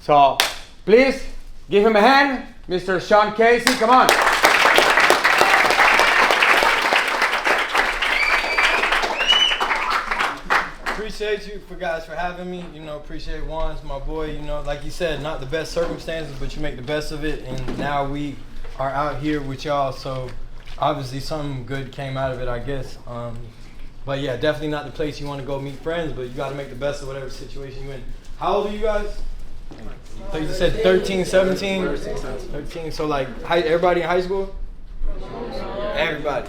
So please give him a hand, Mr. Sean Casey. Come on. Appreciate you guys for having me. Appreciate Juan's my boy. Like you said, not the best circumstances, but you make the best of it. And now we are out here with y'all. So obviously something good came out of it, I guess. But yeah, definitely not the place you want to go meet friends, but you got to make the best of whatever situation you're in. How old are you guys? So you said 13, 17? 13. So like everybody in high school? Everybody.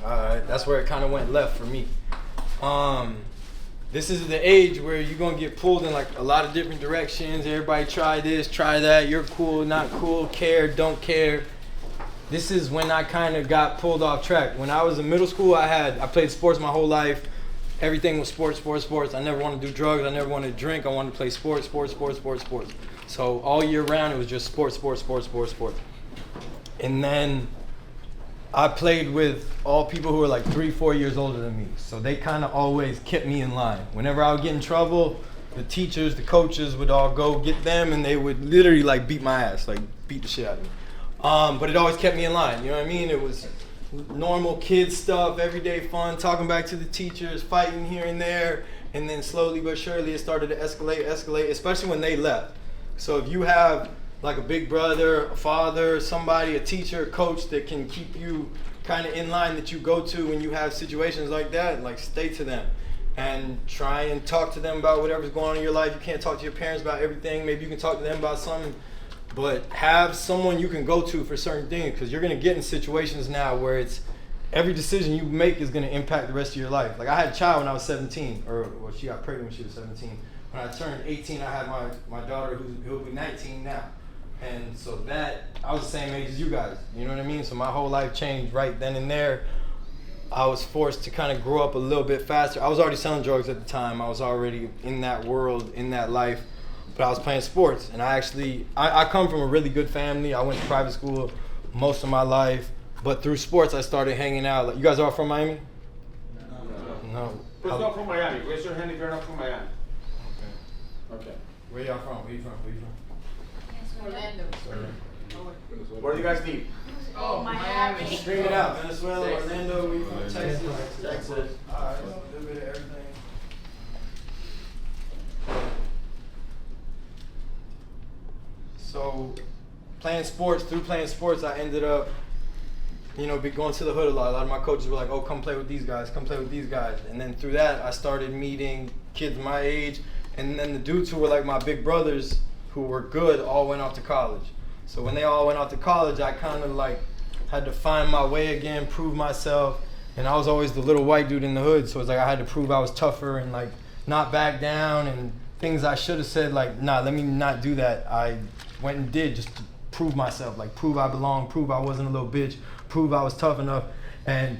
All right, that's where it kind of went left for me. This is the age where you're going to get pulled in like a lot of different directions. Everybody try this, try that. You're cool, not cool, care, don't care. This is when I kind of got pulled off track. When I was in middle school, I played sports my whole life. Everything was sports. I never wanted to do drugs. I never wanted to drink. I wanted to play sports. So all year round, it was just sports. And then I played with all people who were like 3-4 years older than me. So they kind of always kept me in line. Whenever I would get in trouble, the teachers, the coaches would all go get them, and they would literally like beat my ass, like beat the shit out of me. But it always kept me in line, you know what I mean? It was normal kid stuff, everyday fun, talking back to the teachers, fighting here and there, and then slowly but surely it started to escalate, especially when they left. So if you have like a big brother, a father, somebody, a teacher, a coach that can keep you kind of in line that you go to when you have situations like that, like stay to them and try and talk to them about whatever's going on in your life. You can't talk to your parents about everything. Maybe you can talk to them about something, but have someone you can go to for certain things, because you're going to get in situations now where it's every decision you make is going to impact the rest of your life. Like I had a child when I was 17, or well, she got pregnant when she was 17. When I turned 18, I had my daughter who will be 19 now. And so that, I was the same age as you guys, you know what I mean? So my whole life changed right then and there. I was forced to kind of grow up a little bit faster. I was already selling drugs at the time. I was already in that world, in that life, but I was playing sports. And I come from a really good family. I went to private school most of my life, but through sports I started hanging out. Like, you guys are all from Miami? No. Who's not from Miami? Raise your hand if you're not from Miami. Okay. Where y'all from? Where you from? Orlando. Where do you guys live? Oh, Miami. Scream it out. Venezuela, Orlando, we from Texas. Texas. Alright, a little bit of everything. So, through playing sports, I ended up, going to the hood a lot. A lot of my coaches were like, oh, come play with these guys, And then through that, I started meeting kids my age. And then the dudes who were like my big brothers, who were good, all went off to college. So when they all went off to college, I kind of like had to find my way again, prove myself. And I was always the little white dude in the hood, so it's like I had to prove I was tougher and like not back down, and things I should have said like, nah, let me not do that. I went and did just to prove myself, like prove I belonged, prove I wasn't a little bitch, prove I was tough enough. And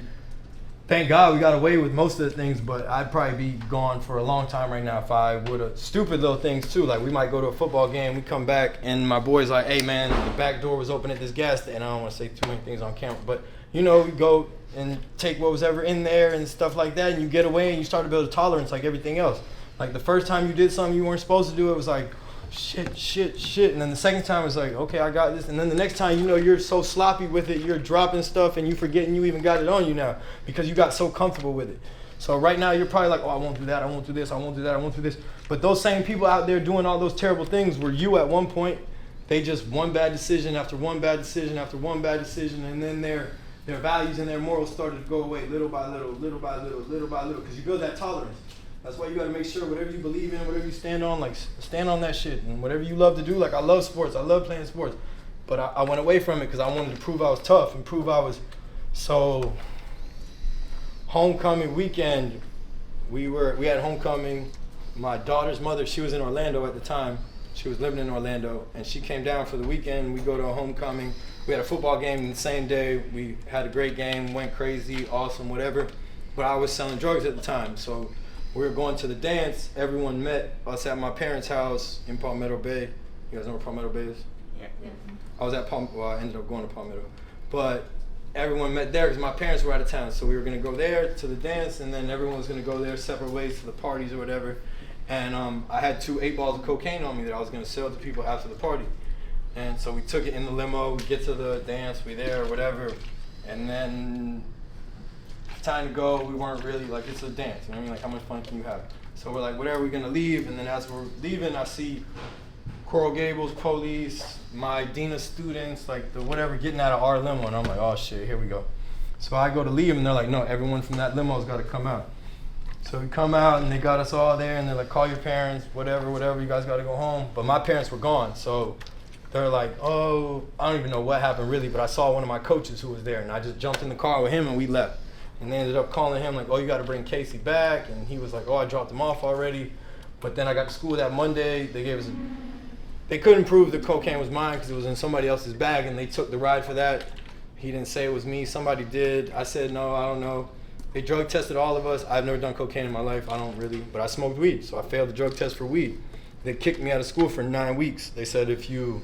thank God we got away with most of the things, but I'd probably be gone for a long time right now if I would have. Stupid little things too, like we might go to a football game, we come back, and my boy's like, hey man, the back door was open at this gas station. And I don't want to say too many things on camera, but we go and take what was ever in there and stuff like that, and you get away and you start to build a tolerance like everything else. Like the first time you did something you weren't supposed to do, it was like, shit. And then the second time it's like, okay, I got this. And then the next time, you're so sloppy with it, you're dropping stuff and you forgetting you even got it on you now because you got so comfortable with it. So right now you're probably like, oh, I won't do that, I won't do this, I won't do that, I won't do this. But those same people out there doing all those terrible things were you at one point. They just one bad decision after one bad decision after one bad decision, and then their values and their morals started to go away little by little, because you build that tolerance. That's why you got to make sure whatever you believe in, whatever you stand on, like stand on that shit. And whatever you love to do, like I love sports, I love playing sports. But I went away from it because I wanted to prove I was tough and prove I was. So homecoming weekend, we had homecoming. My daughter's mother, she was in Orlando at the time. She was living in Orlando, and she came down for the weekend. We go to a homecoming. We had a football game the same day. We had a great game, went crazy, awesome, whatever. But I was selling drugs at the time, so we were going to the dance. Everyone met us at my parents' house in Palmetto Bay. You guys know where Palmetto Bay is? Yeah. I was at I ended up going to Palmetto. But everyone met there because my parents were out of town. So we were going to go there to the dance, and then everyone was going to go their separate ways to the parties or whatever. And I had 2 8 balls of cocaine on me that I was gonna sell to people after the party. And so we took it in the limo, we get to the dance, we there, whatever. And then time to go, we weren't really, like, it's a dance, you know what I mean? Like, how much fun can you have? So we're like, whatever, we're gonna leave. And then as we're leaving, I see Coral Gables police, my Dina students, like the whatever, getting out of our limo. And I'm like, oh shit, here we go. So I go to leave and they're like, no, everyone from that limo's gotta come out. So we come out and they got us all there and they're like, call your parents, whatever, you guys gotta go home. But my parents were gone, so they're like, oh, I don't even know what happened really, but I saw one of my coaches who was there and I just jumped in the car with him and we left. And they ended up calling him like, oh, you gotta bring Casey back. And he was like, oh, I dropped him off already. But then I got to school that Monday, they couldn't prove the cocaine was mine because it was in somebody else's bag and they took the ride for that. He didn't say it was me, somebody did. I said, no, I don't know. They drug tested all of us. I've never done cocaine in my life, I don't really, but I smoked weed, so I failed the drug test for weed. They kicked me out of school for 9 weeks. They said if you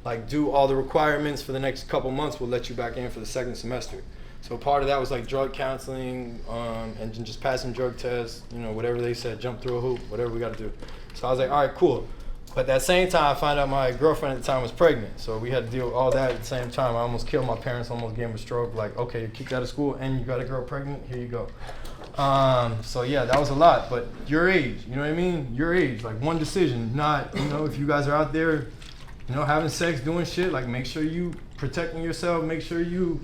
like do all the requirements for the next couple months, we'll let you back in for the second semester. So part of that was like drug counseling and just passing drug tests, you know, whatever they said, jump through a hoop, whatever we got to do. So I was like, all right, cool. But at that same time, I found out my girlfriend at the time was pregnant. So we had to deal with all that at the same time. I almost killed my parents, almost gave them a stroke. Like, okay, you're kicked out of school and you got a girl pregnant, here you go. So yeah, that was a lot. But your age, you know what I mean? Your age, like one decision, not, you know, if you guys are out there, you know, having sex, doing shit, like make sure you protecting yourself, make sure you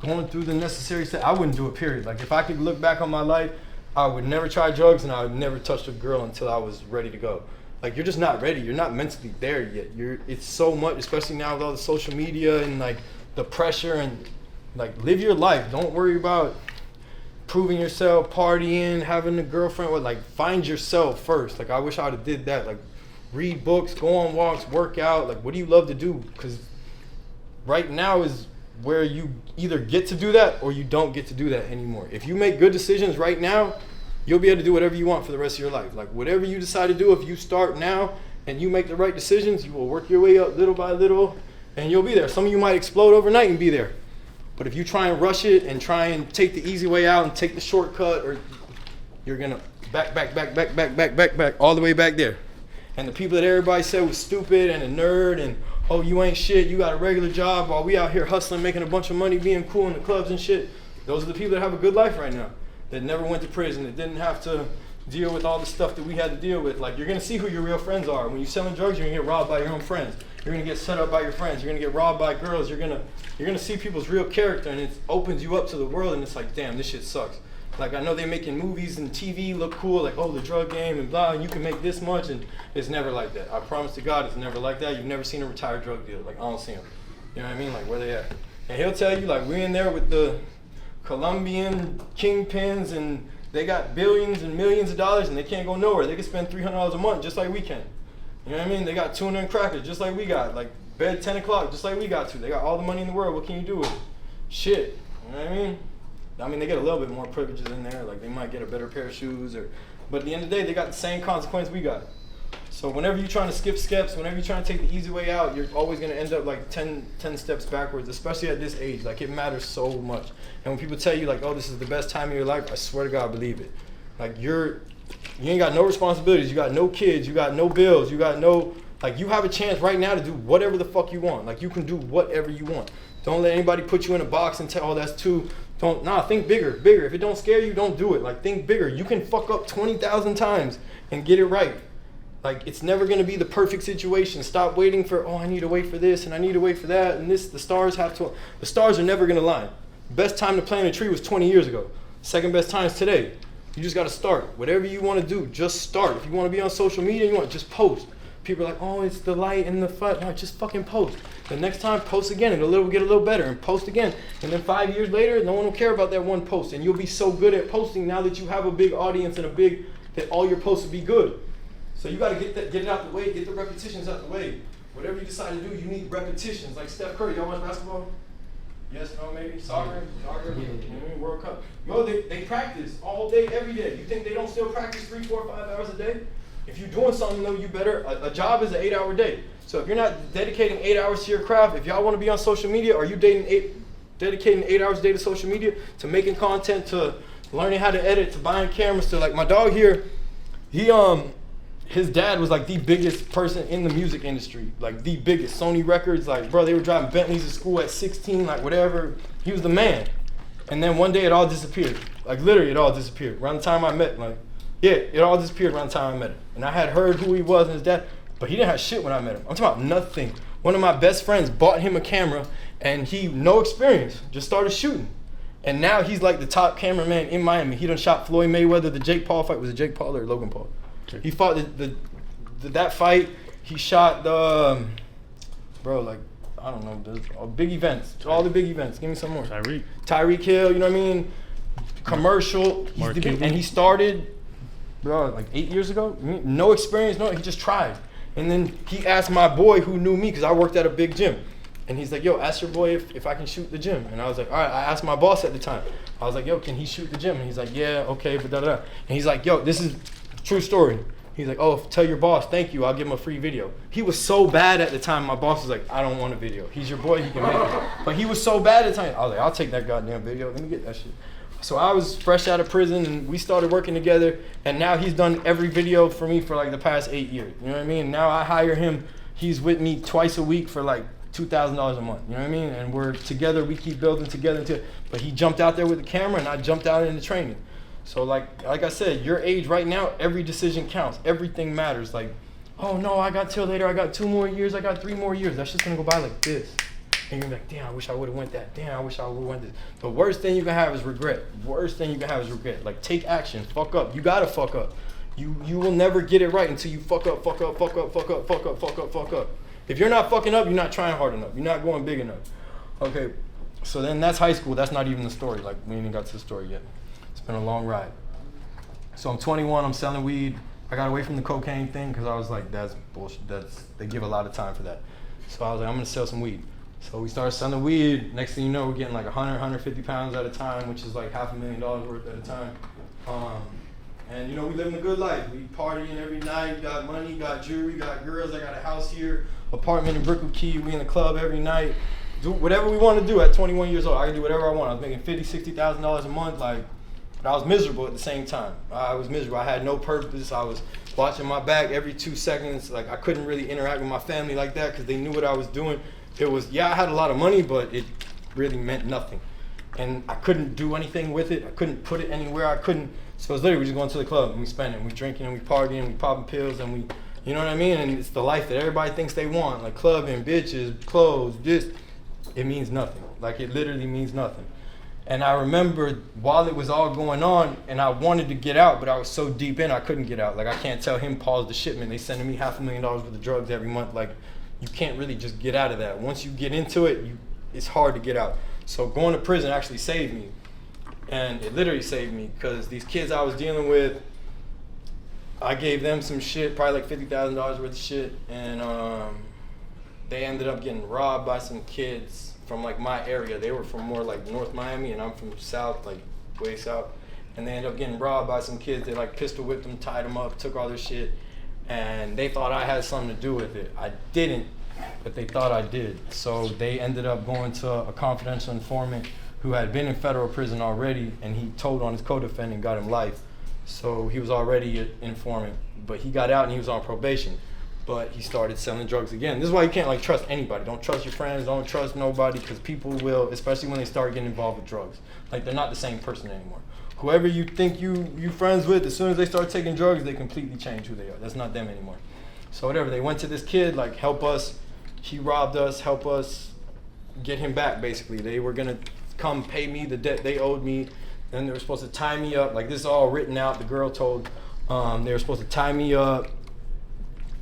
going through the necessary steps. I wouldn't do it, period. Like if I could look back on my life, I would never try drugs and I would never touch a girl until I was ready to go. Like you're just not ready. You're not mentally there yet. It's so much, especially now with all the social media and like the pressure and like live your life. Don't worry about proving yourself, partying, having a girlfriend. Or like find yourself first. Like I wish I would have did that. Like read books, go on walks, work out. Like what do you love to do? Because right now is where you either get to do that or you don't get to do that anymore. If you make good decisions right now, you'll be able to do whatever you want for the rest of your life. Like whatever you decide to do, if you start now and you make the right decisions, you will work your way up little by little and you'll be there. Some of you might explode overnight and be there. But if you try and rush it and try and take the easy way out and take the shortcut, or you're gonna back, all the way back there. And the people that everybody said was stupid and a nerd and, oh, you ain't shit, you got a regular job while we out here hustling, making a bunch of money, being cool in the clubs and shit. Those are the people that have a good life right now, that never went to prison, that didn't have to deal with all the stuff that we had to deal with. Like, you're gonna see who your real friends are. When you're selling drugs, you're gonna get robbed by your own friends. You're gonna get set up by your friends. You're gonna get robbed by girls. You're gonna see people's real character, and it opens you up to the world, and it's like, damn, this shit sucks. Like, I know they're making movies and TV look cool, like, oh, the drug game and blah, and you can make this much, and it's never like that. I promise to God, it's never like that. You've never seen a retired drug dealer. Like, I don't see him. You know what I mean? Like, where they at? And he'll tell you, like, we're in there with the Colombian kingpins, and they got billions and millions of dollars, and they can't go nowhere. They can spend $300 a month just like we can. You know what I mean? They got tuna and crackers just like we got. Like, bed 10 o'clock just like we got to. They got all the money in the world. What can you do with it? Shit. You know what I mean? I mean, they get a little bit more privileges in there. Like, they might get a better pair of shoes, but at the end of the day, they got the same consequence we got. So whenever you're trying to skip steps, whenever you're trying to take the easy way out, you're always going to end up like 10 steps backwards, especially at this age. Like, it matters so much. And when people tell you, like, oh, this is the best time of your life, I swear to God, believe it. Like, you ain't got no responsibilities. You got no kids. You got no bills. You got no, like, you have a chance right now to do whatever the fuck you want. Like, you can do whatever you want. Don't let anybody put you in a box and tell, oh, that's too, think bigger. If it don't scare you, don't do it. Like, think bigger. You can fuck up 20,000 times and get it right. Like, it's never going to be the perfect situation. Stop waiting for, oh, I need to wait for this and I need to wait for that and this. The stars are never going to line. Best time to plant a tree was 20 years ago. Second best time is today. You just got to start. Whatever you want to do, just start. If you want to be on social media, you want to just post. People are like, oh, it's the light and the fun. No, just fucking post. The next time, post again. It'll get a little better, and post again. And then 5 years later, no one will care about that one post. And you'll be so good at posting now that you have a big audience and that all your posts will be good. So you got to get it out the way, get the repetitions out the way. Whatever you decide to do, you need repetitions. Like Steph Curry, y'all watch basketball? Yes, no, maybe? Soccer, you know what I mean? World Cup. Yo, they practice all day, every day. You think they don't still practice 3, 4, 5 hours a day? If you're doing something, though, you better. A job is an 8-hour day. So if you're not dedicating 8 hours to your craft, if y'all want to be on social media, are you dedicating 8 hours a day to social media, to making content, to learning how to edit, to buying cameras, to, like, my dog here, his dad was like the biggest person in the music industry, like the biggest. Sony Records, like, bro, they were driving Bentleys to school at 16, like whatever. He was the man. And then one day it all disappeared. Like literally it all disappeared. Around the time I met, like, yeah, it all disappeared around the time I met him. And I had heard who he was and his dad, but he didn't have shit when I met him. I'm talking about nothing. One of my best friends bought him a camera and he, no experience, just started shooting. And now he's like the top cameraman in Miami. He done shot Floyd Mayweather, the Jake Paul fight. Was it Jake Paul or Logan Paul? He fought that fight. He shot the, bro, like, I don't know, big events. All the big events. Give me some more. Tyreek Hill, you know what I mean? Commercial. And he started, bro, like 8 years ago. No experience, he just tried. And then he asked my boy who knew me, because I worked at a big gym. And he's like, yo, ask your boy if I can shoot the gym. And I was like, all right. I asked my boss at the time. I was like, yo, can he shoot the gym? And he's like, yeah, okay, but da-da-da. And he's like, yo, this is true story. He's like, oh, tell your boss, thank you, I'll give him a free video. He was so bad at the time, my boss was like, I don't want a video. He's your boy, he can make it. But he was so bad at the time, I was like, I'll take that goddamn video, let me get that shit. So I was fresh out of prison and we started working together, and now he's done every video for me for like the past 8 years. You know what I mean? Now I hire him, he's with me twice a week for like $2,000 a month, you know what I mean? And we're together, we keep building together. But he jumped out there with the camera and I jumped out into training. So like I said, your age right now, every decision counts. Everything matters. Like, oh no, I got till later. I got 2 more years. I got 3 more years. That's just gonna go by like this. And you're like, damn, I wish I would have went that. Damn, I wish I would have went this. The worst thing you can have is regret. Worst thing you can have is regret. Like, take action. Fuck up. You gotta fuck up. You will never get it right until you fuck up. If you're not fucking up, you're not trying hard enough. You're not going big enough. Okay, so then that's high school. That's not even the story. Like, we ain't even got to the story yet. It's been a long ride. So I'm 21, I'm selling weed. I got away from the cocaine thing because I was like, that's bullshit. They give a lot of time for that. So I was like, I'm gonna sell some weed. So we started selling weed. Next thing you know, we're getting like 100, 150 pounds at a time, which is like $500,000 worth at a time. And you know, we living a good life. We partying every night, got money, got jewelry, got girls. I got a house here, apartment in Brickell Key. We in the club every night. Do whatever we want to do at 21 years old. I can do whatever I want. I was making $50,000, $60,000 a month, like, but I was miserable at the same time. I was miserable. I had no purpose. I was watching my back every 2 seconds. Like, I couldn't really interact with my family like that because they knew what I was doing. It was, yeah, I had a lot of money, but it really meant nothing. And I couldn't do anything with it. I couldn't put it anywhere. I couldn't. So it's literally we just going to the club and we spending, we drinking and we partying and we popping pills and we, you know what I mean? And it's the life that everybody thinks they want, like clubbing, bitches, clothes, this. It means nothing. Like, it literally means nothing. And I remember while it was all going on and I wanted to get out, but I was so deep in, I couldn't get out. Like, I can't tell him pause the shipment. They sending me $500,000 worth of drugs every month. Like, you can't really just get out of that. Once you get into it, it's hard to get out. So going to prison actually saved me. And it literally saved me because these kids I was dealing with, I gave them some shit, probably like $50,000 worth of shit. And they ended up getting robbed by some kids from like my area. They were from more like North Miami and I'm from South, like way South. And they ended up getting robbed by some kids. They like pistol whipped them, tied them up, took all their shit. And they thought I had something to do with it. I didn't, but they thought I did. So they ended up going to a confidential informant who had been in federal prison already, and he told on his co-defendant and got him life. So he was already an informant, but he got out and he was on probation. But he started selling drugs again. This is why you can't like trust anybody. Don't trust your friends, don't trust nobody, because people will, especially when they start getting involved with drugs. Like, they're not the same person anymore. Whoever you think you friends with, as soon as they start taking drugs, they completely change who they are. That's not them anymore. So whatever, they went to this kid, like, help us. He robbed us, help us get him back, basically. They were gonna come pay me the debt they owed me. Then they were supposed to tie me up. Like, this is all written out. The girl told, they were supposed to tie me up,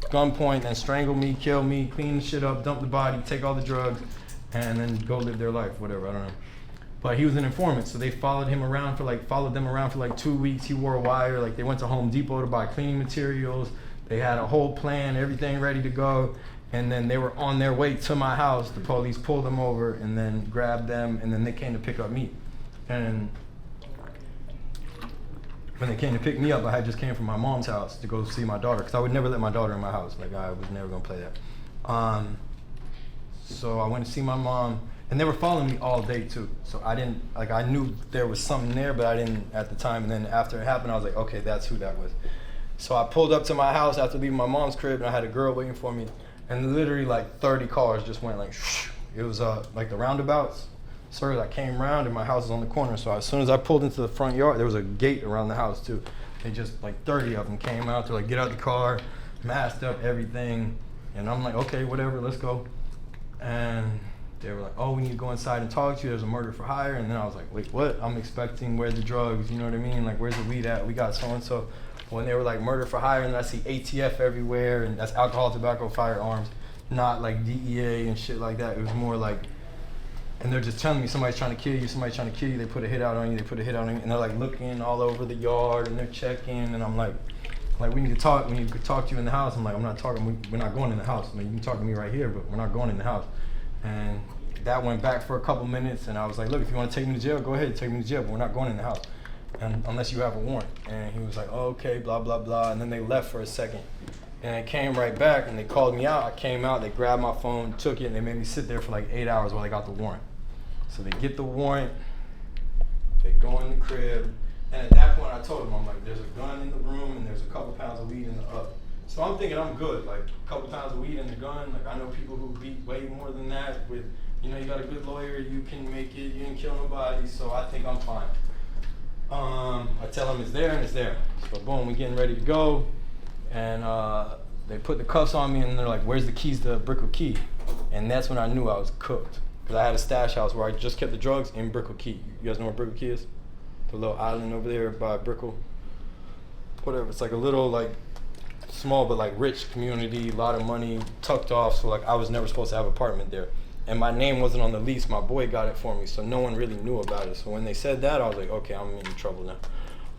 gunpoint, then strangle me, kill me, clean the shit up, dump the body, take all the drugs, and then go live their life, whatever, I don't know. But he was an informant, so they followed them around for like 2 weeks. He wore a wire. Like, they went to Home Depot to buy cleaning materials. They had a whole plan, everything ready to go. And then they were on their way to my house. The police pulled them over and then grabbed them, and then they came to pick up me. And when they came to pick me up, I had just came from my mom's house to go see my daughter, because I would never let my daughter in my house. Like, I was never gonna play that. So I went to see my mom, and they were following me all day too. So I didn't, like, I knew there was something there, but I didn't at the time. And then after it happened, I was like, okay, that's who that was. So I pulled up to my house after leaving my mom's crib, and I had a girl waiting for me, and literally like 30 cars just went like, shh. It was like the roundabouts. So I came around, and my house was on the corner. So as soon as I pulled into the front yard, there was a gate around the house too. They just like 30 of them came out. They're like, get out the car, masked up, everything. And I'm like, okay, whatever, let's go. And they were like, oh, we need to go inside and talk to you. There's a murder for hire. And then I was like, wait, what? I'm expecting, where's the drugs? You know what I mean? Like, where's the weed at? We got so-and-so. When they were like murder for hire, and then I see ATF everywhere, and that's alcohol, tobacco, firearms, not like DEA and shit like that. It was more like, and they're just telling me somebody's trying to kill you, somebody's trying to kill you. They put a hit out on you, they put a hit out on you. And they're like looking all over the yard, and they're checking. And I'm like, we need to talk. We need to talk to you in the house. I'm like, I'm not talking. We're not going in the house. I mean, you can talk to me right here, but we're not going in the house. And that went back for a couple minutes, and I was like, look, if you want to take me to jail, go ahead, take me to jail, but we're not going in the house, and unless you have a warrant. And he was like, oh, okay, blah, blah, blah. And then they left for a second. And I came right back, and they called me out. I came out, they grabbed my phone, took it, and they made me sit there for like 8 hours while they got the warrant. So they get the warrant, they go in the crib, and at that point I told them, I'm like, there's a gun in the room, and there's a couple pounds of weed in the oven. So I'm thinking I'm good, like a couple pounds of weed in the gun. Like I know people who beat way more than that with, you know, you got a good lawyer, you can make it, you didn't kill nobody, so I think I'm fine. I tell them it's there, and it's there. So boom, we getting ready to go, and they put the cuffs on me, and they're like, where's the keys to Brickell Key? And that's when I knew I was cooked. Because I had a stash house where I just kept the drugs in Brickell Key. You guys know where Brickell Key is? The little island over there by Brickell. Whatever, it's like a little like small but like rich community, a lot of money, tucked off. So like I was never supposed to have an apartment there. And my name wasn't on the lease. My boy got it for me, so no one really knew about it. So when they said that, I was like, okay, I'm in trouble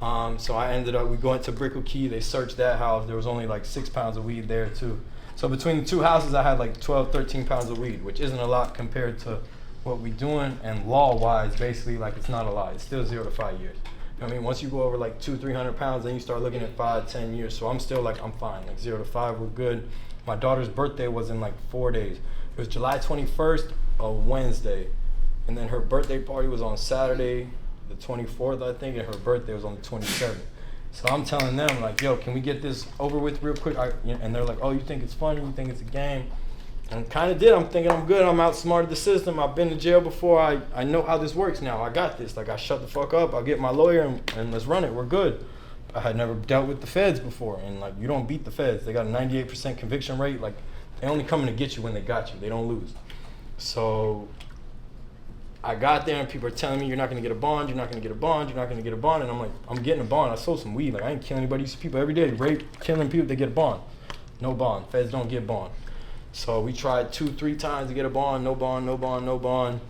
now. So I ended up, we going to Brickell Key. They searched that house. There was only like 6 pounds of weed there too. So between the two houses, I had like 12, 13 pounds of weed, which isn't a lot compared to what we doing. And law-wise, basically, like it's not a lot. It's still 0 to 5 years. You know what I mean? Once you go over like 200-300 pounds, then you start looking at 5-10 years. So I'm still like, I'm fine. Like 0 to 5, we're good. My daughter's birthday was in like 4 days. It was July 21st, a Wednesday. And then her birthday party was on Saturday, the 24th, I think, and her birthday was on the 27th. So I'm telling them, like, yo, can we get this over with real quick? And they're like, oh, you think it's funny? You think it's a game? And kind of did. I'm thinking I'm good. I'm outsmarted the system. I've been to jail before. I know how this works now. I got this. Like, I shut the fuck up. I'll get my lawyer and let's run it. We're good. I had never dealt with the feds before. And, like, you don't beat the feds. They got a 98% conviction rate. Like, they only coming to get you when they got you. They don't lose. So I got there and people are telling me, you're not going to get a bond, you're not going to get a bond, you're not going to get a bond. And I'm like, I'm getting a bond. I sold some weed. Like, I ain't killing anybody. You see people every day, rape, killing people, they get a bond. No bond. Feds don't get bond. So we tried 2-3 times to get a bond. No bond, no bond, no bond.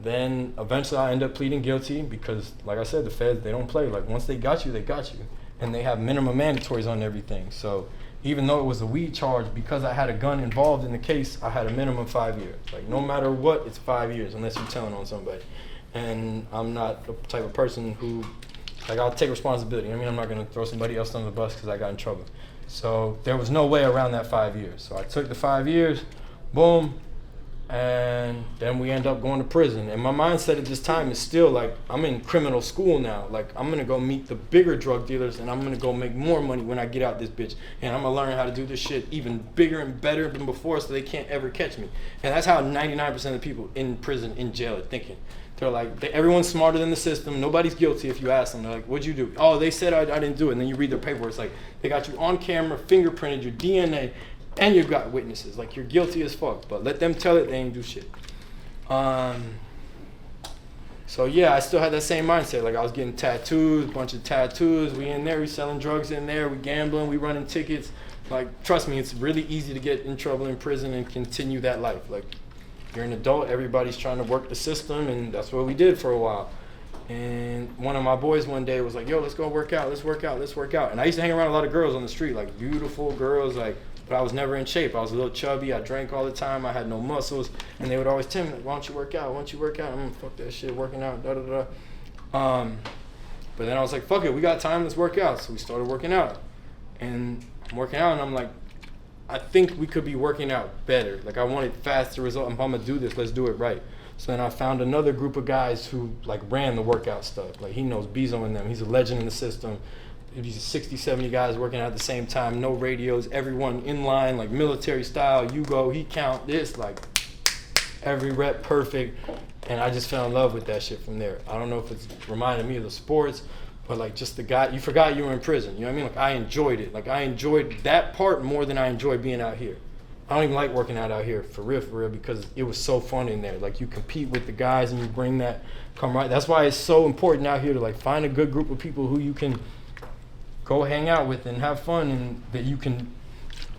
Then eventually I end up pleading guilty because, like I said, the feds, they don't play. Like, once they got you, they got you. And they have minimum mandatories on everything. So even though it was a weed charge, because I had a gun involved in the case, I had a minimum 5 years. Like, no matter what, it's 5 years unless you're telling on somebody. And I'm not the type of person who, like, I'll take responsibility. I mean, I'm not going to throw somebody else under the bus because I got in trouble. So there was no way around that 5 years. So I took the 5 years, boom, and then we end up going to prison. And my mindset at this time is still like, I'm in criminal school now. Like, I'm gonna go meet the bigger drug dealers and I'm gonna go make more money when I get out this bitch. And I'm gonna learn how to do this shit even bigger and better than before so they can't ever catch me. And that's how 99% of the people in prison, in jail are thinking. They're like, everyone's smarter than the system. Nobody's guilty if you ask them. They're like, what'd you do? Oh, they said I didn't do it. And then you read their paperwork. It's like, they got you on camera, fingerprinted, your DNA, and you've got witnesses. Like, you're guilty as fuck. But let them tell it, they ain't do shit. So yeah, I still had that same mindset. Like, I was getting tattoos, a bunch of tattoos. We in there, we selling drugs in there, we gambling, we running tickets. Like, trust me, it's really easy to get in trouble in prison and continue that life. Like, you're an adult, everybody's trying to work the system, and that's what we did for a while. And one of my boys one day was like, yo, let's go work out, let's work out, let's work out. And I used to hang around a lot of girls on the street, like beautiful girls, like, but I was never in shape. I was a little chubby, I drank all the time, I had no muscles, and they would always tell me, like, why don't you work out, why don't you work out? I'm like, fuck that shit, working out, da-da-da. But then I was like, fuck it, we got time, let's work out. So we started working out. And I'm working out, and I'm like, I think we could be working out better. Like, I wanted faster results. If I'm gonna do this, let's do it right. So then I found another group of guys who, like, ran the workout stuff. Like, he knows Bezo and them. He's a legend in the system. it'd be 60, 70 guys working out at the same time, no radios, everyone in line, like military style, you go, he count, this, like every rep perfect. And I just fell in love with that shit from there. I don't know if it's reminded me of the sports, but like just the guy, you forgot you were in prison. You know what I mean? Like I enjoyed it. Like I enjoyed that part more than I enjoyed being out here. I don't even like working out here for real, because it was so fun in there. Like you compete with the guys and you bring that camaraderie. That's why it's so important out here to like find a good group of people who you can go hang out with and have fun and that you can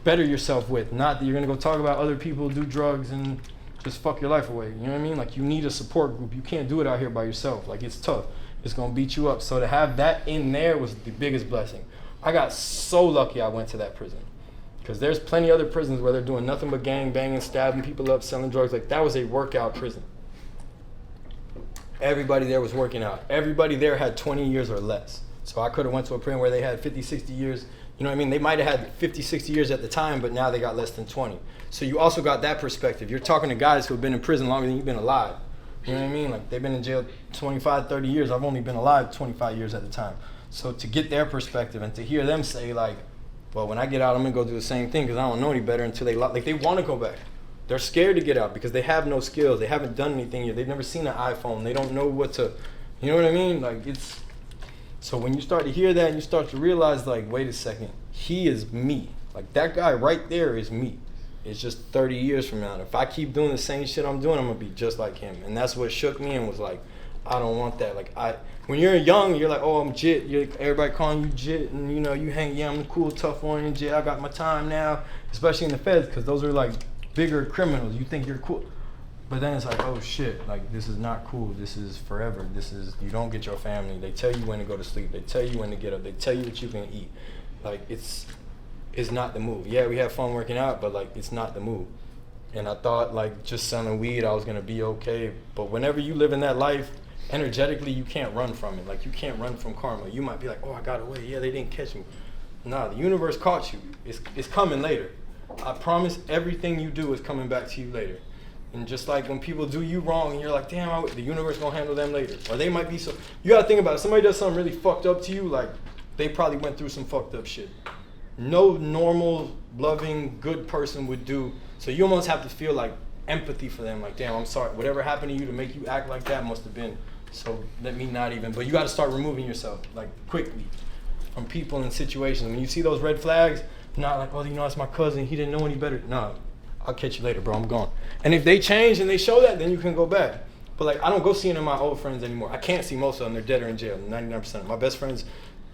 better yourself with. Not that you're gonna go talk about other people, do drugs and just fuck your life away. You know what I mean? Like you need a support group. You can't do it out here by yourself. Like it's tough. It's gonna beat you up. So to have that in there was the biggest blessing. I got so lucky I went to that prison. Because there's plenty other prisons where they're doing nothing but gang banging, stabbing people up, selling drugs. Like that was a workout prison. Everybody there was working out. Everybody there had 20 years or less. So I could have went to a prison where they had 50, 60 years. You know what I mean? They might have had 50, 60 years at the time, but now they got less than 20. So you also got that perspective. You're talking to guys who have been in prison longer than you've been alive. You know what I mean? Like they've been in jail 25, 30 years. I've only been alive 25 years at the time. So to get their perspective and to hear them say like, well, when I get out, I'm gonna go do the same thing because I don't know any better until they want to go back. They're scared to get out because they have no skills. They haven't done anything yet. They've never seen an iPhone. They don't know what to, you know what I mean? Like it's, so when you start to hear that and you start to realize like, wait a second, he is me. Like that guy right there is me. It's just 30 years from now. And if I keep doing the same shit I'm doing, I'm gonna be just like him. And that's what shook me and was like, I don't want that. Like when you're young, you're like, oh, I'm Jit. Everybody calling you Jit, and you know, you hang, yeah, I'm the cool, tough one in Jit. I got my time now, especially in the feds, because those are like bigger criminals. You think you're cool, but then it's like, oh shit, like this is not cool. This is forever. This is, you don't get your family. They tell you when to go to sleep. They tell you when to get up. They tell you what you can eat. Like it's not the move. Yeah, we have fun working out, but like it's not the move. And I thought like just selling weed, I was gonna be okay. But whenever you live in that life, energetically, you can't run from it. Like you can't run from karma. You might be like, oh, I got away. Yeah, they didn't catch me. Nah, the universe caught you. It's coming later. I promise everything you do is coming back to you later. And just like when people do you wrong and you're like, damn, the universe gonna handle them later. Or they might be so, you gotta think about it. Somebody does something really fucked up to you, like they probably went through some fucked up shit. No normal, loving, good person would do. So you almost have to feel like empathy for them. Like, damn, I'm sorry. Whatever happened to you to make you act like that must have been. So let me not even, but you got to start removing yourself like quickly from people and situations. When you see those red flags, not like, oh, you know, that's my cousin. He didn't know any better. No, I'll catch you later, bro. I'm gone. And if they change and they show that, then you can go back. But like, I don't go seeing my old friends anymore. I can't see most of them. They're dead or in jail, 99%. My best friend's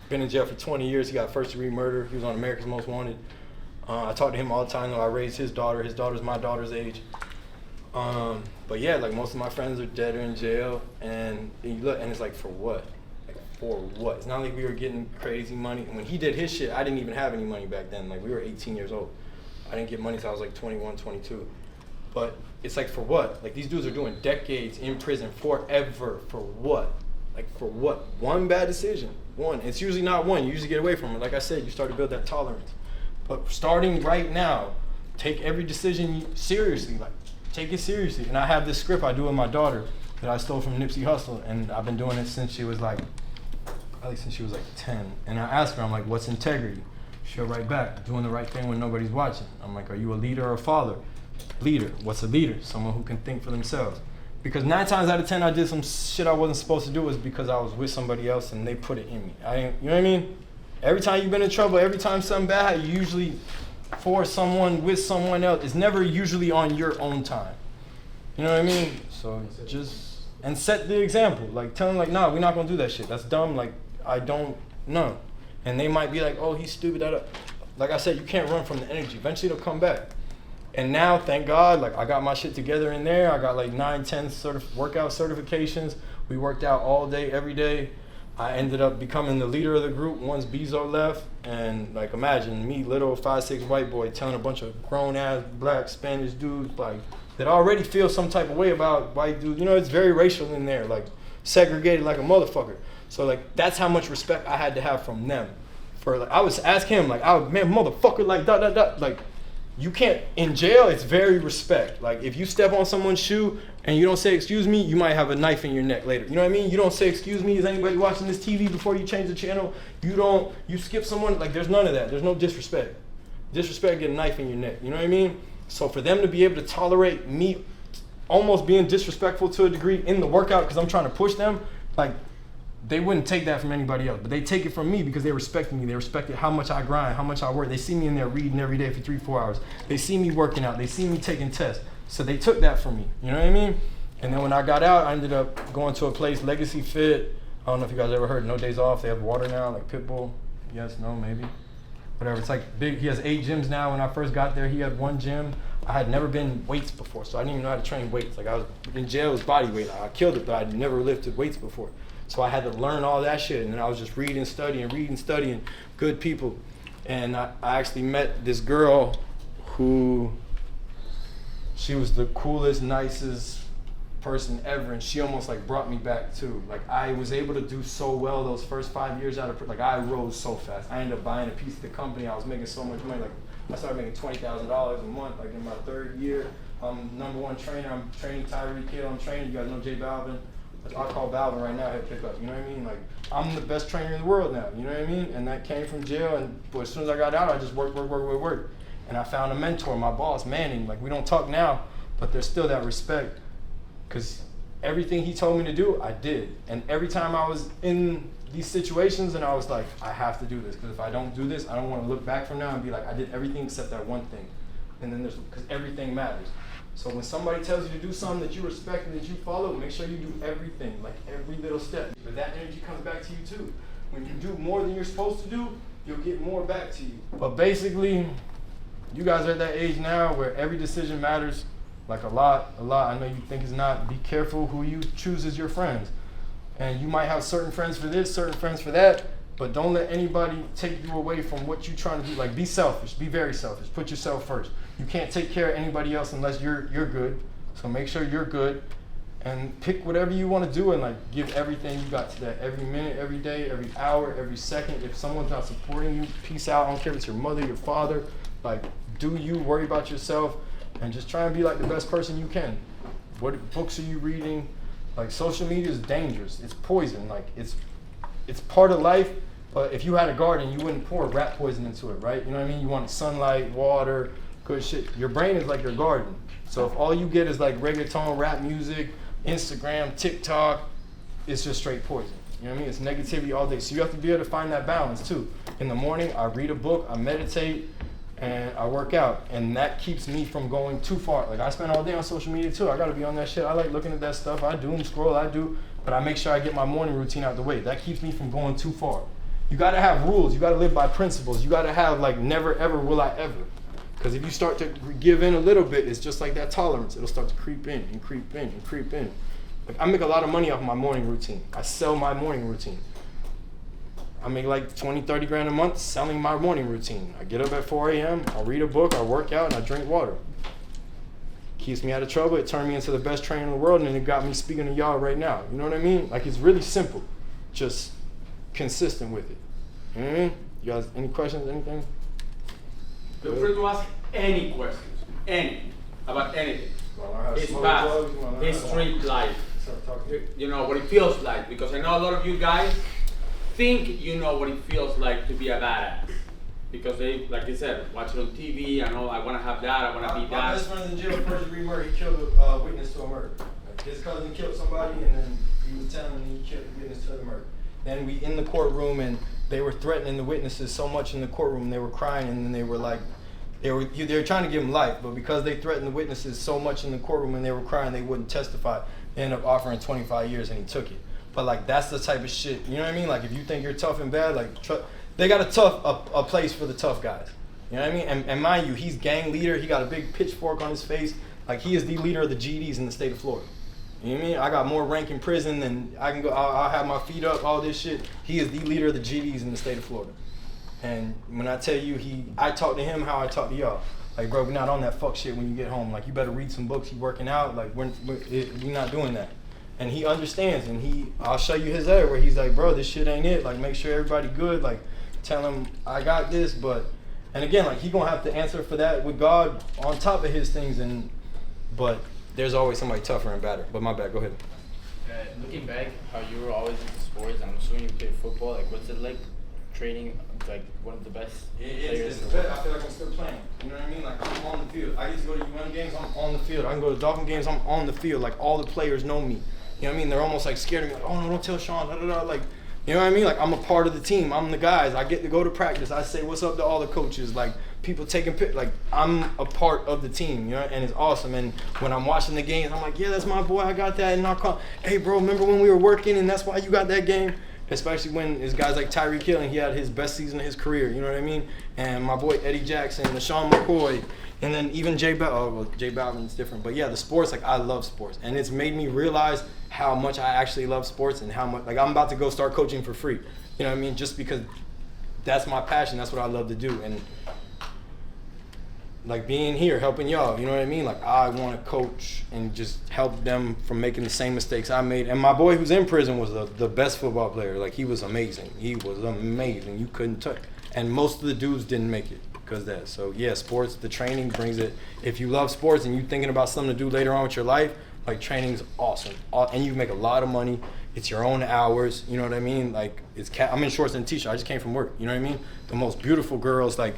been in jail for 20 years. He got first-degree murder. He was on America's Most Wanted. I talk to him all the time, though. I raised his daughter. His daughter's my daughter's age. But yeah, like most of my friends are dead or in jail, and you look, and it's like, for what? Like, for what? It's not like we were getting crazy money. And when he did his shit, I didn't even have any money back then. Like, we were 18 years old. I didn't get money till I was like 21, 22. But it's like, for what? Like, these dudes are doing decades in prison forever. For what? Like, for what? One bad decision. One. It's usually not one. You usually get away from it. Like I said, you start to build that tolerance. But starting right now, take every decision seriously. Like, take it seriously. And I have this script I do with my daughter that I stole from Nipsey Hussle, and I've been doing it since she was like, probably since she was like 10. And I ask her, I'm like, what's integrity? She'll write back, doing the right thing when nobody's watching. I'm like, are you a leader or a father? Leader. What's a leader? Someone who can think for themselves. Because 9 times out of 10, I did some shit I wasn't supposed to do was because I was with somebody else and they put it in me. You know what I mean? Every time you've been in trouble, every time something bad happened, you usually for someone, with someone else. It's never usually on your own time. You know what I mean? So just, and set the example. Like, tell them, like, nah, we're not going to do that shit. That's dumb. Like, I don't know. And they might be like, oh, he's stupid. Like I said, you can't run from the energy. Eventually it'll come back. And now, thank God, like, I got my shit together in there. I got like 9, 10 workout certifications. We worked out all day, every day. I ended up becoming the leader of the group once Bezo left. And like, imagine me, little 5'6" white boy, telling a bunch of grown ass black Spanish dudes like that already feel some type of way about white dudes. You know, it's very racial in there, like segregated like a motherfucker. So like, that's how much respect I had to have from them. For like, I would ask him like, man, motherfucker, like like you can't, in jail, it's very respect. Like, if you step on someone's shoe and you don't say, excuse me, you might have a knife in your neck later. You know what I mean? You don't say, excuse me, is anybody watching this TV before you change the channel? You skip someone, like, there's none of that. There's no disrespect. Disrespect, get a knife in your neck. You know what I mean? So for them to be able to tolerate me almost being disrespectful to a degree in the workout because I'm trying to push them, like, they wouldn't take that from anybody else, but they take it from me because they respect me. They respected how much I grind, how much I work. They see me in there reading every day for 3-4 hours. They see me working out. They see me taking tests. So they took that from me. You know what I mean? And then when I got out, I ended up going to a place, Legacy Fit. I don't know if you guys ever heard No Days Off. They have water now, like Pitbull. Yes, no, maybe. Whatever. It's like big. He has 8 gyms now. When I first got there, he had 1 gym. I had never been weights before, so I didn't even know how to train weights. Like, I was in jail, it was body weight. I killed it, but I'd never lifted weights before. So I had to learn all that shit, and then I was just reading, studying, good people. And I actually met this girl who, she was the coolest, nicest person ever, and she almost like brought me back too. Like, I was able to do so well those first 5 years out of, like, I rose so fast. I ended up buying a piece of the company. I was making so much money. Like, I started making $20,000 a month, like in my 3rd year. I'm #1 trainer. I'm training Tyreek Hill. I'm training, you guys know J Balvin. I'll call Balvin right now, he'll pick up, you know what I mean? Like, I'm the best trainer in the world now, you know what I mean? And that came from jail, but as soon as I got out, I just worked. And I found a mentor, my boss, Manning. Like, we don't talk now, but there's still that respect, because everything he told me to do, I did. And every time I was in these situations and I was like, I have to do this, because if I don't do this, I don't want to look back from now and be like, I did everything except that one thing. And then because everything matters. So when somebody tells you to do something that you respect and that you follow, make sure you do everything, like every little step. But that energy comes back to you too. When you do more than you're supposed to do, you'll get more back to you. But basically, you guys are at that age now where every decision matters, like a lot. I know you think it's not. Be careful who you choose as your friends. And you might have certain friends for this, certain friends for that, but don't let anybody take you away from what you're trying to do. Like, be selfish, be very selfish. Put yourself first. You can't take care of anybody else unless you're good. So make sure you're good and pick whatever you want to do and, like, give everything you got to that. Every minute, every day, every hour, every second. If someone's not supporting you, peace out. I don't care if it's your mother, your father. Like, do you, worry about yourself, and just try and be like the best person you can. What books are you reading? Like, social media is dangerous. It's poison. Like, it's part of life, but if you had a garden, you wouldn't pour rat poison into it, right? You know what I mean? You want sunlight, water, good shit. Your brain is like your garden. So if all you get is like reggaeton, rap music, Instagram, TikTok, it's just straight poison. You know what I mean? It's negativity all day. So you have to be able to find that balance too. In the morning, I read a book, I meditate, and I work out. And that keeps me from going too far. Like, I spend all day on social media too. I gotta be on that shit. I like looking at that stuff. I doom scroll, but I make sure I get my morning routine out the way. That keeps me from going too far. You gotta have rules. You gotta live by principles. You gotta have, like, never ever will I ever. Because if you start to give in a little bit, it's just like that tolerance. It'll start to creep in and creep in and creep in. Like, I make a lot of money off my morning routine. I sell my morning routine. I make like 20, 30 grand a month selling my morning routine. I get up at 4 a.m., I read a book, I work out, and I drink water. Keeps me out of trouble. It turned me into the best trainer in the world, and it got me speaking to y'all right now. You know what I mean? Like, it's really simple. Just consistent with it. You know what I mean? You guys, any questions, anything? Feel free to ask any questions, about anything. His past, his street life, you know, what it feels like, because I know a lot of you guys think you know what it feels like to be a badass. Because they, like you said, watch it on TV, I know I want to have that, I want to be that. My best friend in jail, first degree murder, he killed a witness to a murder. Like, his cousin killed somebody, and then he was telling me he killed the witness to the murder. Then we in the courtroom, and they were threatening the witnesses so much in the courtroom, they were crying, and then they were like, they were trying to give them life, but because they threatened the witnesses so much in the courtroom and they were crying, they wouldn't testify. They ended up offering 25 years, and he took it. But, like, that's the type of shit, you know what I mean? Like, if you think you're tough and bad, like, they got a place for the tough guys. You know what I mean? And mind you, he's gang leader. He got a big pitchfork on his face. Like, he is the leader of the GDs in the state of Florida. You know what I mean? I got more rank in prison than I can go. I'll have my feet up, all this shit. He is the leader of the GDs in the state of Florida. And when I tell you, I talk to him how I talk to y'all. Like, bro, we're not on that fuck shit when you get home. Like, you better read some books. You working out. Like, we're not doing that. And he understands. And I'll show you his letter where he's like, bro, this shit ain't it. Like, make sure everybody good. Like, tell him I got this, And again, like he gonna have to answer for that with God on top of his things. But there's always somebody tougher and better. But my bad, go ahead. Looking back, how you were always into sports, I'm assuming you played football. Like, what's it like training like one of the best players in the world? I feel like I'm still playing. You know what I mean? Like I'm on the field. I get to go to UN games. I'm on the field. I can go to Dolphin games. I'm on the field. Like all the players know me. You know what I mean? They're almost like scared of me. Like, oh no, don't tell Sean. Da, da, da. Like, you know what I mean? Like I'm a part of the team. I'm the guys. I get to go to practice. I say what's up to all the coaches. Like people taking pictures. Like I'm a part of the team. You know, and it's awesome. And when I'm watching the games, I'm like, yeah, that's my boy. I got that. And I call, hey bro, remember when we were working and that's why you got that game? Especially when it's guys like Tyreek Hill and he had his best season of his career. You know what I mean? And my boy Eddie Jackson, LaShawn McCoy, and then even Jay Balvin's different. But yeah, the sports, like I love sports. And it's made me realize how much I actually love sports and how much, like I'm about to go start coaching for free. You know what I mean? Just because that's my passion. That's what I love to do. And like being here, helping y'all, you know what I mean? Like I want to coach and just help them from making the same mistakes I made. And my boy who's in prison was the best football player. Like he was amazing. He was amazing. You couldn't touch. And most of the dudes didn't make it because of that. So yeah, sports, the training brings it. If you love sports and you're thinking about something to do later on with your life, like training's awesome. And you make a lot of money. It's your own hours. You know what I mean? Like I'm in shorts and a t-shirt. I just came from work. You know what I mean? The most beautiful girls. Like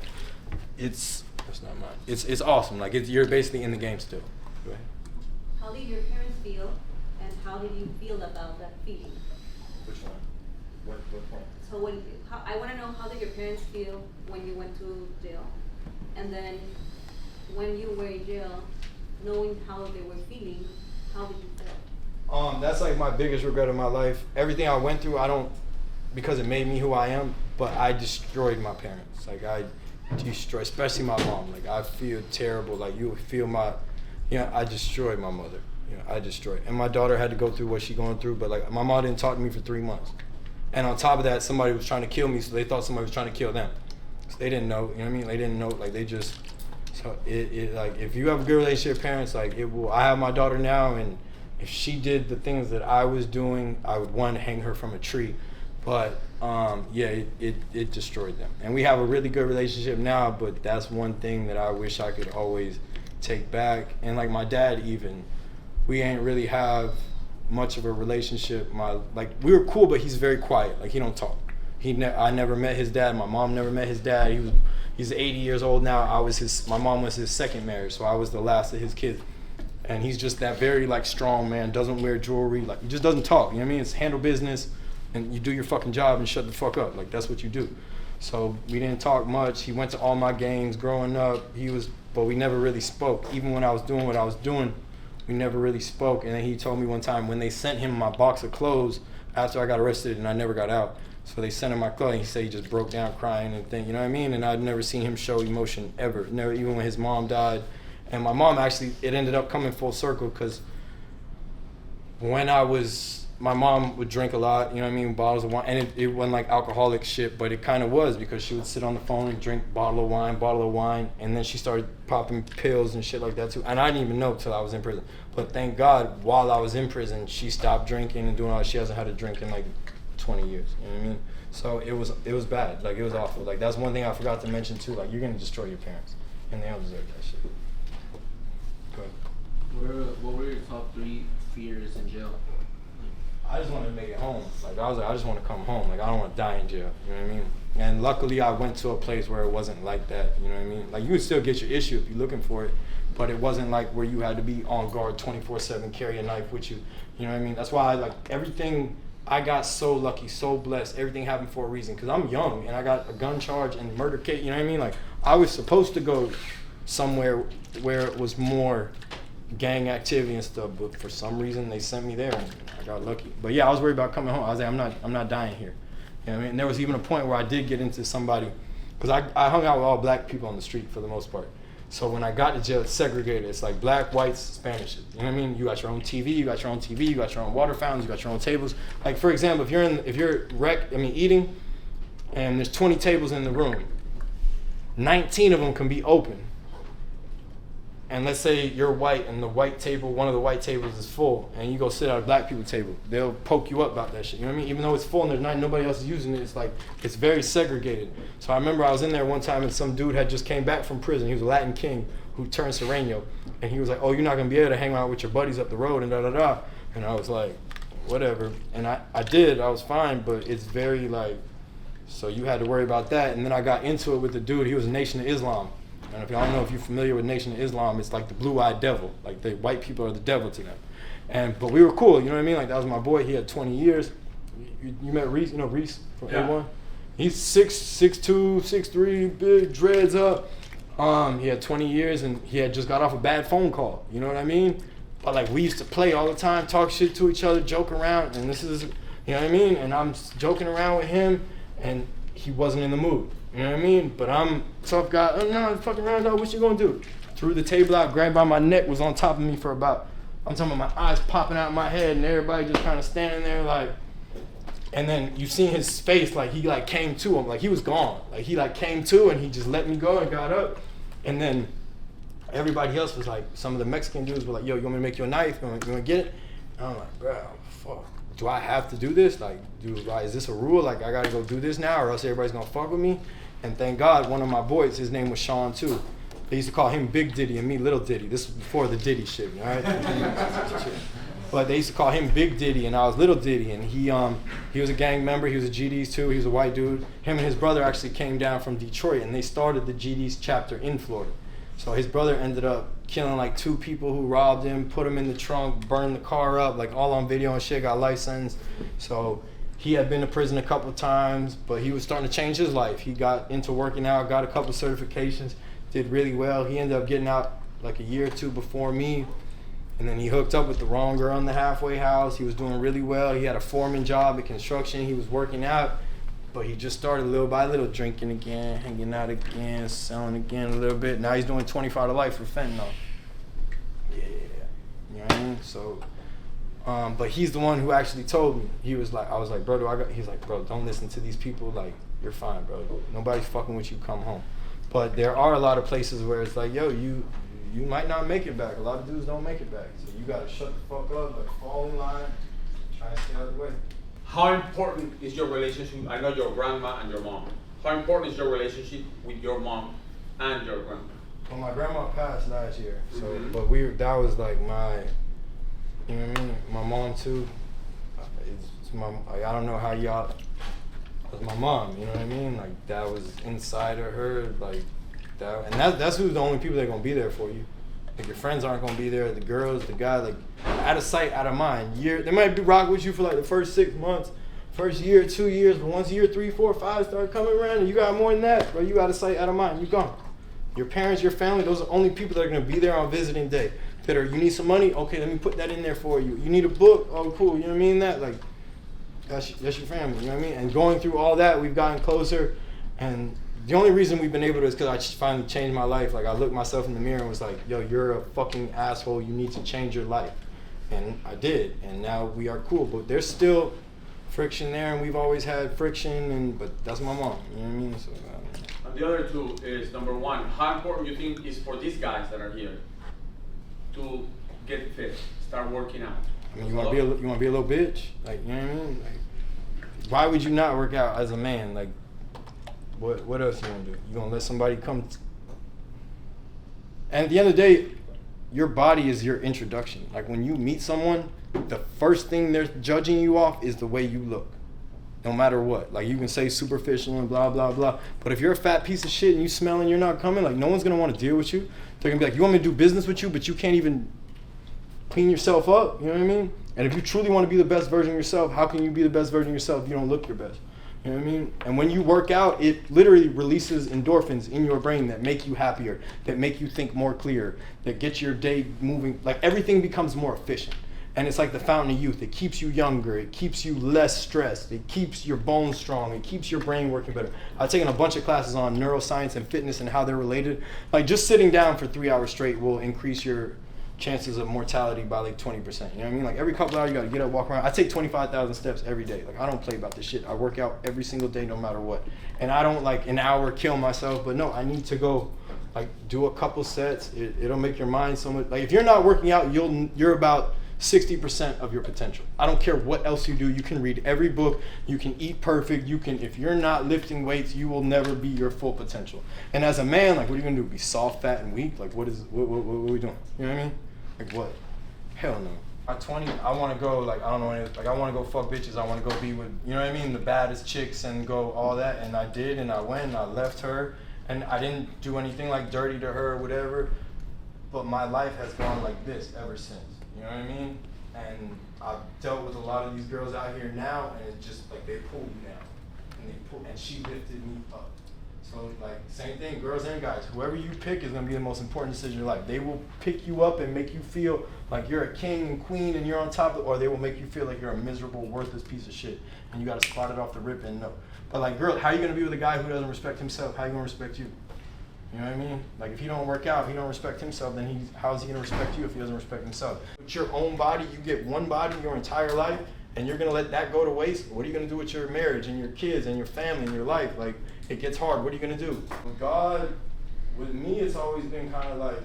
it's not mine. It's awesome. Like you're basically in the game still. Go ahead. How did your parents feel, and how did you feel about that feeling? Which one? What point? So I want to know, how did your parents feel when you went to jail, and then when you were in jail, knowing how they were feeling, how did you feel? That's like my biggest regret of my life. Everything I went through, because it made me who I am. But I destroyed my parents. Like I destroyed, especially my mom. Like I feel terrible. Like you feel I destroyed my mother. I destroyed. And my daughter had to go through what she's going through. But like my mom didn't talk to me for 3 months. And on top of that, somebody was trying to kill me, so they thought somebody was trying to kill them. So they didn't know. You know what I mean? They didn't know. Like they just. So it like if you have a good relationship with parents, like it will. I have my daughter now, and if she did the things that I was doing, I would hang her from a tree. But yeah, it destroyed them. And we have a really good relationship now, but that's one thing that I wish I could always take back. And like my dad even, we ain't really have much of a relationship. We were cool, but he's very quiet. Like he don't talk. I never met his dad. My mom never met his dad. He's 80 years old now. My mom was his second marriage, so I was the last of his kids. And he's just that very like strong man, doesn't wear jewelry, like he just doesn't talk. You know what I mean? It's handle business. And you do your fucking job and shut the fuck up. Like that's what you do. So we didn't talk much. He went to all my games growing up. But we never really spoke. Even when I was doing what I was doing, we never really spoke. And then he told me one time when they sent him my box of clothes after I got arrested and I never got out. So they sent him my clothes and he said he just broke down crying and things, you know what I mean? And I'd never seen him show emotion ever. Never, even when his mom died. And my mom actually, it ended up coming full circle because my mom would drink a lot, you know what I mean, bottles of wine, and it wasn't like alcoholic shit, but it kind of was because she would sit on the phone and drink bottle of wine, and then she started popping pills and shit like that too, and I didn't even know till I was in prison. But thank God, while I was in prison, she stopped drinking and doing all that. She hasn't had a drink in like 20 years, you know what I mean? So it was bad, like it was awful. Like that's one thing I forgot to mention too, like you're gonna destroy your parents, and they don't deserve that shit. Go ahead. What were your top 3 fears in jail? I just wanted to make it home. Like I was like, I just want to come home. Like I don't want to die in jail. You know what I mean? And luckily, I went to a place where it wasn't like that. You know what I mean? Like you would still get your issue if you're looking for it, but it wasn't like where you had to be on guard 24/7, carry a knife with you. You know what I mean? That's why everything. I got so lucky, so blessed. Everything happened for a reason. Cause I'm young and I got a gun charge and murder case. You know what I mean? Like I was supposed to go somewhere where it was more gang activity and stuff, but for some reason they sent me there and I got lucky. But yeah, I was worried about coming home. I was like, I'm not dying here. You know what I mean? And there was even a point where I did get into somebody, because I hung out with all black people on the street for the most part. So when I got to jail, it's segregated. It's like black, whites, Spanish. You know what I mean? You got your own TV, you got your own water fountains, you got your own tables. Like for example, if you're eating, and there's 20 tables in the room, 19 of them can be open. and let's say you're white and the white table, one of the white tables is full, and you go sit at a black people table, they'll poke you up about that shit. You know what I mean? Even though it's full and there's nobody else is using it, it's like, it's very segregated. So I remember I was in there one time and some dude had just came back from prison. He was a Latin king who turned Sereno. And he was like, oh, you're not going to be able to hang out with your buddies up the road and da-da-da. And I was like, whatever. And I did. I was fine, but it's very like, so you had to worry about that. And then I got into it with the dude. He was a Nation of Islam. And if y'all don't know if you're familiar with Nation of Islam, it's like the blue-eyed devil. Like the white people are the devil to them. But we were cool, you know what I mean? Like that was my boy. He had 20 years. You met Reese, you know Reese from A1? He's 6'2", 6'3", big, dreads up. He had 20 years and he had just got off a bad phone call, you know what I mean? But like we used to play all the time, talk shit to each other, joke around, and this is, you know what I mean? And I'm joking around with him and he wasn't in the mood, you know what I mean? But I'm tough guy, oh no, fucking around, no, what you gonna do? Threw the table out, grabbed by my neck, was on top of me for about, I'm talking about my eyes popping out of my head and everybody just kind of standing there like, and then you seen his face, like he like came to him, like he was gone. Like he like came to and he just let me go and got up. And then everybody else was like, some of the Mexican dudes were like, yo, you want me to make you a knife? You want to get it? And I'm like, bro, fuck. Do I have to do this? Like, is this a rule? Like, I got to go do this now or else everybody's going to fuck with me? And thank God, one of my boys, his name was Sean too. They used to call him Big Diddy and me Little Diddy. This was before the Diddy shit, all right? But they used to call him Big Diddy and I was Little Diddy. And he was a gang member. He was a GDs too. He was a white dude. Him and his brother actually came down from Detroit and they started the GDs chapter in Florida. So his brother ended up killing like 2 people who robbed him, put him in the trunk, burned the car up, like all on video and shit, got licensed. So he had been to prison a couple times, but he was starting to change his life. He got into working out, got a couple certifications, did really well. He ended up getting out like a year or 2 before me. And then he hooked up with the wrong girl in the halfway house. He was doing really well. He had a foreman job in construction. He was working out. But he just started little by little, drinking again, hanging out again, selling again a little bit. Now he's doing 25 to life for fentanyl. Yeah. You know what I mean? So, but he's the one who actually told me. He was like, I was like, bro, he's like, bro, don't listen to these people. Like, you're fine, bro. Nobody's fucking with you. Come home. But there are a lot of places where it's like, yo, you might not make it back. A lot of dudes don't make it back. So you gotta shut the fuck up, like fall in line, try to stay out of the way. How important is your relationship? I know your grandma and your mom. How important is your relationship with your mom and your grandma? Well, my grandma passed last year, so Mm-hmm. but that was like my, you know what I mean? My mom too. It's my, like, I don't know how y'all. That's my mom, you know what I mean? Like that was inside of her, like that, and that's who's the only people that are gonna be there for you. Like your friends aren't gonna be there. The girls, the guy, like out of sight, out of mind. They might be rock with you for like the first 6 months, first year, 2 years, but once year 3, 4, 5 start coming around, and you got more than that, bro. You out of sight, out of mind. You gone. Your parents, your family, those are the only people that are gonna be there on visiting day. That are, you need some money? Okay, let me put that in there for you. You need a book? Oh, cool. You know what I mean? That like, that's your family. You know what I mean? And going through all that, we've gotten closer, and the only reason we've been able to is because I finally changed my life. Like I looked myself in the mirror and was like, yo, you're a fucking asshole. You need to change your life. And I did. And now we are cool. But there's still friction there and we've always had friction. But that's my mom. You know what I mean? So, and the other two is, number one, how important you think is for these guys that are here to get fit, start working out? I mean, you want to be a little bitch? Like, you know what I mean? Like, why would you not work out as a man? Like, what else you gonna do? You gonna let somebody come? And at the end of the day, your body is your introduction. Like when you meet someone, the first thing they're judging you off is the way you look. No matter what. Like you can say superficial and blah, blah, blah. But if you're a fat piece of shit and you smell and you're not coming, like no one's gonna want to deal with you. They're gonna be like, you want me to do business with you, but you can't even clean yourself up. You know what I mean? And if you truly want to be the best version of yourself, how can you be the best version of yourself if you don't look your best? You know what I mean? And when you work out, it literally releases endorphins in your brain that make you happier, that make you think more clear, that get your day moving. Like everything becomes more efficient. And it's like the fountain of youth. It keeps you younger. It keeps you less stressed. It keeps your bones strong. It keeps your brain working better. I've taken a bunch of classes on neuroscience and fitness and how they're related. Like just sitting down for 3 hours straight will increase your chances of mortality by like 20%. You know what I mean? Like every couple hours you gotta get up, walk around. I take 25,000 steps every day. Like I don't play about this shit. I work out every single day no matter what. And I don't like an hour kill myself, but no, I need to go Like, do a couple sets. It'll make your mind so much. Like, if you're not working out, you're about 60% of your potential. I don't care what else you do. You can read every book. You can eat perfect. If you're not lifting weights, you will never be your full potential. And as a man, like, what are you gonna do? Be soft, fat, and weak? Like, what are we doing? You know what I mean? Like, what? Hell no. At 20, I want to go, like, I don't know, like, I want to go fuck bitches. I want to go be with, you know what I mean, the baddest chicks and go all that. And I did, and I went, and I left her. And I didn't do anything, like, dirty to her or whatever. But my life has gone like this ever since. You know what I mean? And I've dealt with a lot of these girls out here now, and it's just, like, they pull you down. And she lifted me up. So, like, same thing, girls and guys. Whoever you pick is going to be the most important decision in your life. They will pick you up and make you feel like you're a king and queen and you're on top of it, or they will make you feel like you're a miserable, worthless piece of shit. And you got to spot it off the rip and know. But, like, girl, how are you going to be with a guy who doesn't respect himself? How are you going to respect you? You know what I mean? Like, if he don't work out, if he don't respect himself, then how is he going to respect you if he doesn't respect himself? With your own body, you get one body your entire life, and you're going to let that go to waste? What are you going to do with your marriage and your kids and your family and your life? Like, it gets hard. What are you going to do? With God, with me, it's always been kind of like,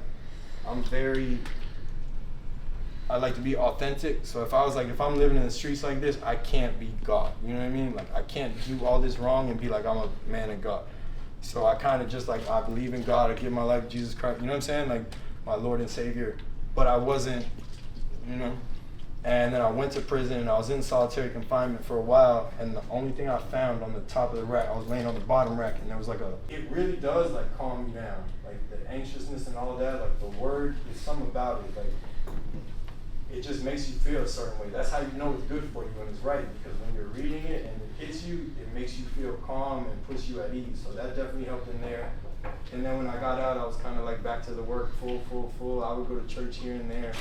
I like to be authentic. So if I'm living in the streets like this, I can't be God. You know what I mean? Like, I can't do all this wrong and be like, I'm a man of God. So I kind of just, like, I believe in God. I give my life to Jesus Christ. You know what I'm saying? Like, my Lord and Savior. But I wasn't, you know. And then I went to prison, and I was in solitary confinement for a while, and the only thing I found on the top of the rack, I was laying on the bottom rack, and there was like it really does, like, calm me down. Like, the anxiousness and all that, like, the word, there's something about it, like, it just makes you feel a certain way. That's how you know it's good for you when it's right, because when you're reading it and it hits you, it makes you feel calm and puts you at ease. So that definitely helped in there. And then when I got out, I was kind of like back to the work, full. I would go to church here and there,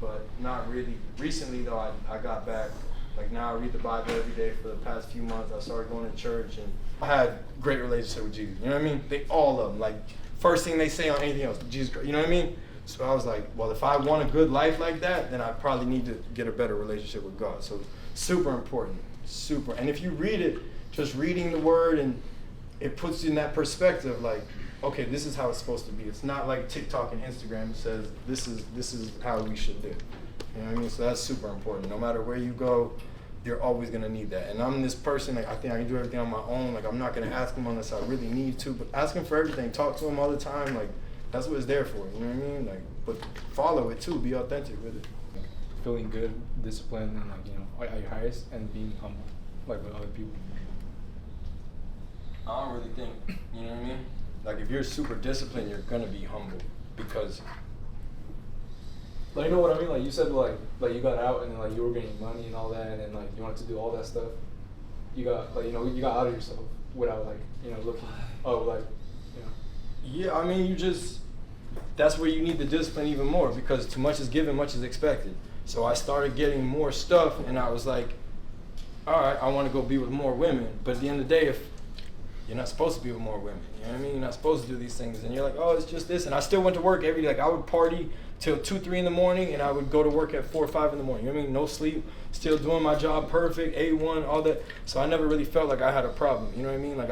but not really. Recently, though, I got back. Like, now I read the Bible every day for the past few months. I started going to church, and I had a great relationship with Jesus. You know what I mean? All of them. Like, first thing they say on anything else, Jesus Christ. You know what I mean? So I was like, well, if I want a good life like that, then I probably need to get a better relationship with God. So super important, super. And if you read it, just reading the word, and it puts you in that perspective, like, okay, this is how it's supposed to be. It's not like TikTok and Instagram that says this is how we should live. You know what I mean? So that's super important. No matter where you go, you're always gonna need that. And I'm this person, like, I think I can do everything on my own. Like, I'm not gonna ask him unless I really need to, but ask him for everything. Talk to him all the time. Like, that's what it's there for. You know what I mean? Like, but follow it too. Be authentic with it. Feeling good, disciplined, and, like, you know, at your highest, and being humble, like, with other people. I don't really think, you know what I mean? Like, if you're super disciplined, you're gonna be humble, because, Like, you know what I mean? Like, you said, like you got out, and then, like, you were getting money and all that, and then, like, you wanted to do all that stuff. You got, like, you know, you got out of yourself without, like, you know, looking, like, you know. yeah, I mean, that's where you need the discipline even more, because too much is given, much is expected. So I started getting more stuff, and I was like, all right, I want to go be with more women. But at the end of the day, if you're not supposed to be with more women, you know what I mean? You're not supposed to do these things. And you're like, oh, it's just this. And I still went to work every day. Like, I would party till 2, 3 in the morning, and I would go to work at 4 or 5 in the morning. You know what I mean? No sleep, still doing my job perfect, A1, all that. So I never really felt like I had a problem. You know what I mean? Like,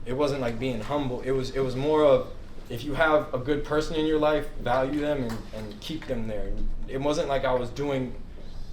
it wasn't like being humble. It was more of, if you have a good person in your life, value them and keep them there. It wasn't like I was doing,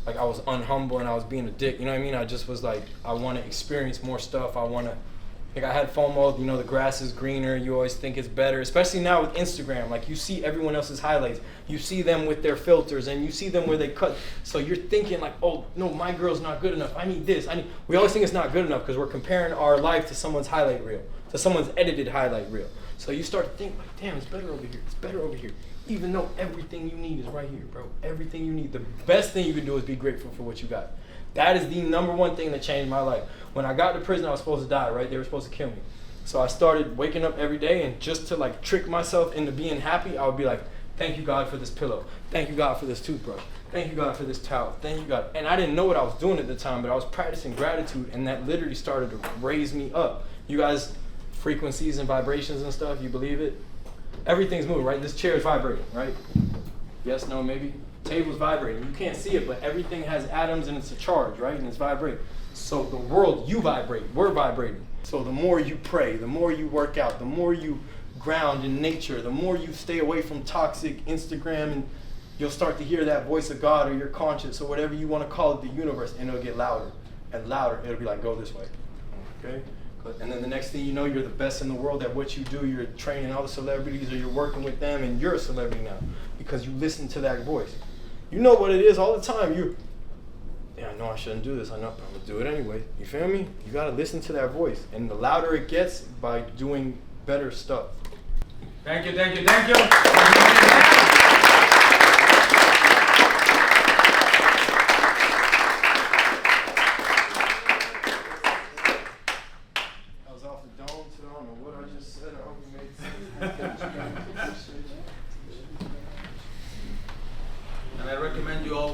like, I was unhumble and I was being a dick. You know what I mean? I just was like, I want to experience more stuff. Like, I had FOMO, you know, the grass is greener. You always think it's better, especially now with Instagram. Like, you see everyone else's highlights. You see them with their filters, and you see them where they cut. So you're thinking like, oh, no, my girl's not good enough. I need this. We always think it's not good enough because we're comparing our life to someone's highlight reel, to someone's edited highlight reel. So you start to think, like, damn, it's better over here. It's better over here. Even though everything you need is right here, bro. Everything you need. The best thing you can do is be grateful for what you got. That is the number one thing that changed my life. When I got to prison, I was supposed to die, right? They were supposed to kill me. So I started waking up every day, and just to, like, trick myself into being happy, I would be like, thank you, God, for this pillow. Thank you, God, for this toothbrush. Thank you, God, for this towel. Thank you, God. And I didn't know what I was doing at the time, but I was practicing gratitude, and that literally started to raise me up. You guys, frequencies and vibrations and stuff, you believe it? Everything's moving, right? This chair is vibrating, right? Yes, no, maybe? Table's vibrating. You can't see it, but everything has atoms and it's a charge, right? And it's vibrating. So the world, you vibrate. We're vibrating. So the more you pray, the more you work out, the more you ground in nature, the more you stay away from toxic Instagram, and you'll start to hear that voice of God or your conscience or whatever you want to call it, the universe, and it'll get louder and louder. It'll be like, go this way. Okay? And then the next thing you know, you're the best in the world at what you do. You're training all the celebrities, or you're working with them, and you're a celebrity now because you listen to that voice. You know what it is all the time. Yeah, I know I shouldn't do this. I know, but I'm gonna do it anyway. You feel me? You gotta listen to that voice, and the louder it gets, by doing better stuff. Thank you, thank you, thank you. I was off the dome, so I don't know what I just said. I hope you made sense. And I recommend you all